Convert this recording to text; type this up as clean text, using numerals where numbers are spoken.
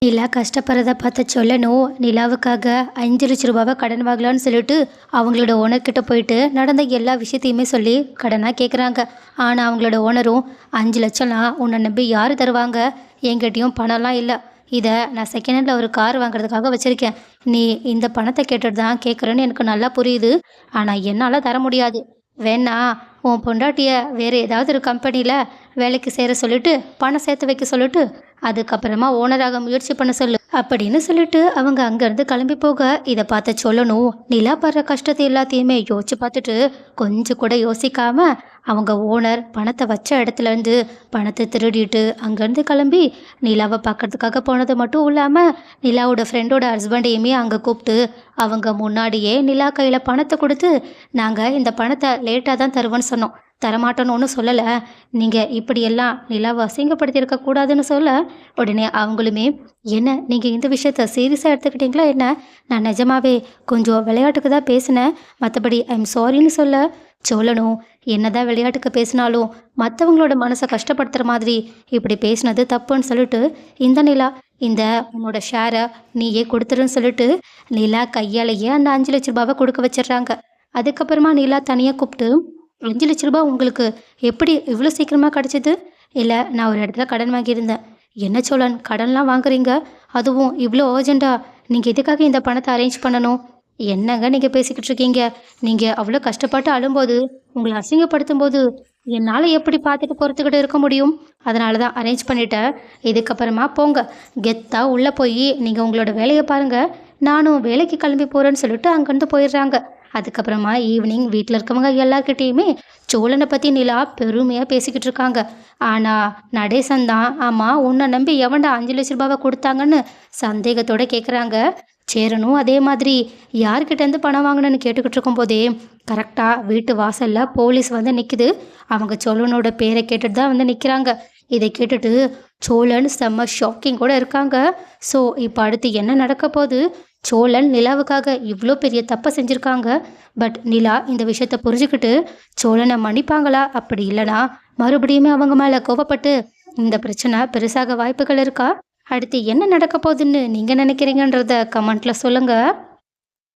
நிலா கஷ்டப்படுறத பார்த்து சொல்லணும். நிலாவுக்காக 5 லட்ச ரூபாவை கடன் வாங்கலான்னு சொல்லிட்டு அவங்களோட ஓனர்கிட்ட போயிட்டு நடந்த எல்லா விஷயத்தையுமே சொல்லி கடனாக கேட்குறாங்க. ஆனால் அவங்களோட ஓனரும் 5 லட்சம்லாம் உன்னை நம்பி யார் தருவாங்க, என்கிட்டயும் பணம்லாம் இல்லை, இதை நான் செகண்ட் ஹேண்டில் ஒரு கார் வாங்குறதுக்காக வச்சுருக்கேன், நீ இந்த பணத்தை கேட்டுட்டு தான் கேட்குறேன்னு எனக்கு நல்லா புரியுது, ஆனால் என்னால் தர முடியாது, வேணா உன் பொண்டாட்டிய வேறு ஏதாவது ஒரு கம்பெனியில் வேலைக்கு சேர சொல்லிட்டு பணம் சேர்த்து வைக்க சொல்லிட்டு அதுக்கப்புறமா ஓனராக முயற்சி பண்ண சொல்லு அப்படின்னு சொல்லிட்டு அவங்க அங்கேருந்து கிளம்பி போக இதை பார்த்து சொல்லணும். நிலா படுற கஷ்டத்தை எல்லாத்தையுமே யோசிச்சு பார்த்துட்டு கொஞ்சம் கூட யோசிக்காம அவங்க ஓனர் பணத்தை வச்ச இடத்துல இருந்து பணத்தை திருடிட்டு அங்கேருந்து கிளம்பி நிலாவை பார்க்கறதுக்காக போனது மட்டும் இல்லாமல் நிலாவோட ஃப்ரெண்டோட ஹஸ்பண்டையுமே அங்கே கூப்பிட்டு அவங்க முன்னாடியே நிலா கையில் பணத்தை கொடுத்து நாங்கள் இந்த பணத்தை லேட்டாக தான் தருவோன்னு சொன்னோம், தரமாட்டோன்னு ஒன்றும் சொல்லலை, நீங்கள் இப்படியெல்லாம் நிலாவை அசிங்கப்படுத்தியிருக்க கூடாதுன்னு சொல்ல உடனே அவங்களுமே என்ன நீங்கள் இந்த விஷயத்த சீரியஸாக எடுத்துக்கிட்டீங்களா என்ன, நான் நிஜமாவே கொஞ்சம் விளையாட்டுக்கு தான் பேசினேன், மற்றபடி ஐம் சாரின்னு சொல்ல சொல்லணும். என்னதான் விளையாட்டுக்கு பேசினாலும் மற்றவங்களோட மனசை கஷ்டப்படுத்துகிற மாதிரி இப்படி பேசினது தப்புன்னு சொல்லிட்டு இந்த நிலா இந்த உன்னோட ஷேரை நீயே கொடுத்துருன்னு சொல்லிட்டு நிலா கையாலேயே அந்த 5 லட்ச ரூபாவை கொடுக்க வச்சிடுறாங்க. அதுக்கப்புறமா நிலா தனியாக கூப்பிட்டு 5 லட்ச ரூபா உங்களுக்கு எப்படி இவ்வளோ சீக்கிரமாக கிடச்சிது, இல்லை நான் ஒரு இடத்துல கடன் வாங்கியிருந்தேன், என்ன சோழன் கடன்லாம் வாங்குறீங்க, அதுவும் இவ்வளோ அர்ஜெண்ட்டாக, நீங்கள் எதுக்காக இந்த பணத்தை அரேஞ்ச் பண்ணணும், என்னங்க நீங்கள் பேசிக்கிட்டு இருக்கீங்க, நீங்கள் அவ்வளோ கஷ்டப்பட்டு அழும்போது உங்களை அசிங்கப்படுத்தும் போது என்னால் எப்படி பார்த்துட்டு பொறுத்துக்கிட்டு இருக்க முடியும், அதனால தான் அரேஞ்ச் பண்ணிட்டேன், இதுக்கப்புறமா போங்க கெத்தாக உள்ளே போய் நீங்கள் உங்களோட வேலையை பாருங்கள், நானும் வேலைக்கு கிளம்பி போகிறேன்னு சொல்லிட்டு அங்கேருந்து போயிடுறாங்க. அதுக்கப்புறமா ஈவினிங் வீட்டில் இருக்கவங்க எல்லார்கிட்டேயுமே சோழனை பற்றி நிலா பெருமையாக பேசிக்கிட்டு இருக்காங்க. ஆனால் நடேசன் தான் ஆமாம் உன்னை நம்பி எவன்டா 5 லட்ச ரூபாவை கொடுத்தாங்கன்னு சந்தேகத்தோடு கேட்குறாங்க. சேரனும் அதே மாதிரி யார்கிட்டேருந்து பணம் வாங்கினேன்னு கேட்டுக்கிட்டு இருக்கும்போதே கரெக்டாக வீட்டு வாசலில் போலீஸ் வந்து நிற்குது. அவங்க சோழனோட பேரை கேட்டுட்டு தான் வந்து நிற்கிறாங்க. இதை கேட்டுட்டு சோழன் செம்ம ஷாக்கிங் கூட இருக்காங்க. ஸோ இப்போ அடுத்து என்ன நடக்க போகுது, சோழன் நிலாவுக்காக இவ்வளோ பெரிய தப்பை செஞ்சுருக்காங்க, பட் நிலா இந்த விஷயத்த புரிஞ்சுக்கிட்டு சோழனை மன்னிப்பாங்களா, அப்படி இல்லைனா மறுபடியுமே அவங்க மேலே கோபப்பட்டு இந்த பிரச்சனை பெருசாக வாய்ப்புகள் இருக்கா, அடுத்து என்ன நடக்க போகுதுன்னு நீங்கள் நினைக்கிறீங்கன்றத கமெண்ட்டில் சொல்லுங்கள்.